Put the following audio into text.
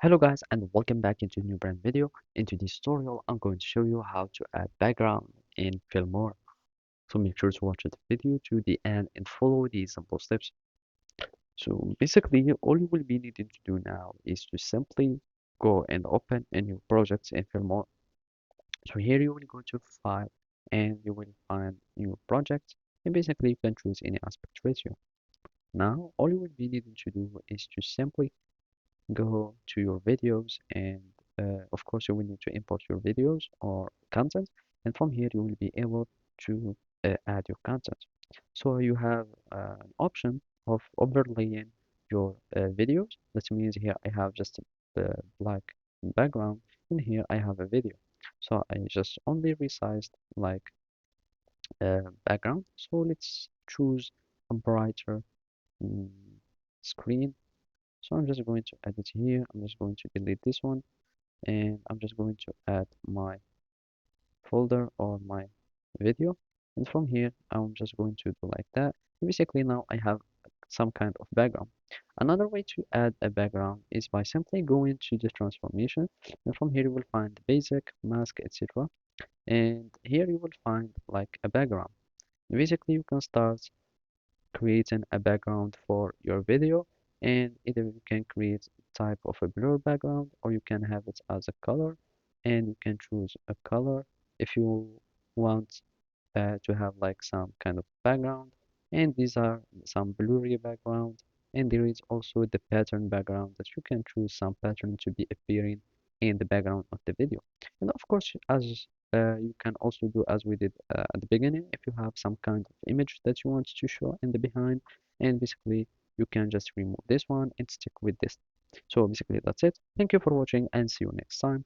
Hello guys and welcome back into a new brand video. In this tutorial I'm going to show you how to add background in Filmora. So make sure to watch the video to the end and follow these simple steps. So basically all you will be needing to do now is to simply go and open a new project in Filmora. So here you will go to file and you will find new project and basically you can choose any aspect ratio. Now all you will be needing to do is to simply go to your videos and of course you will need to import your videos or content, and from here you will be able to add your content. So you have an option of overlaying your videos. That means here I have just a black background and here I have a video, so I just only resized like background. So let's choose a brighter mm, screen. So I'm just going to edit here. I'm just going to delete this one and I'm just going to add my folder or my video. And from here, I'm just going to do like that. Basically, now I have some kind of background. Another way to add a background is by simply going to the transformation. And from here, you will find basic, mask, etc. And here you will find like a background. Basically, you can start creating a background for your video, and either you can create type of a blur background or you can have it as a color, and you can choose a color if you want to have like some kind of background. And these are some blurry background, and there is also the pattern background that you can choose some pattern to be appearing in the background of the video. And of course, as you can also do as we did at the beginning, if you have some kind of image that you want to show in the behind, and basically you can just remove this one and stick with this. So basically that's it. Thank you for watching and see you next time.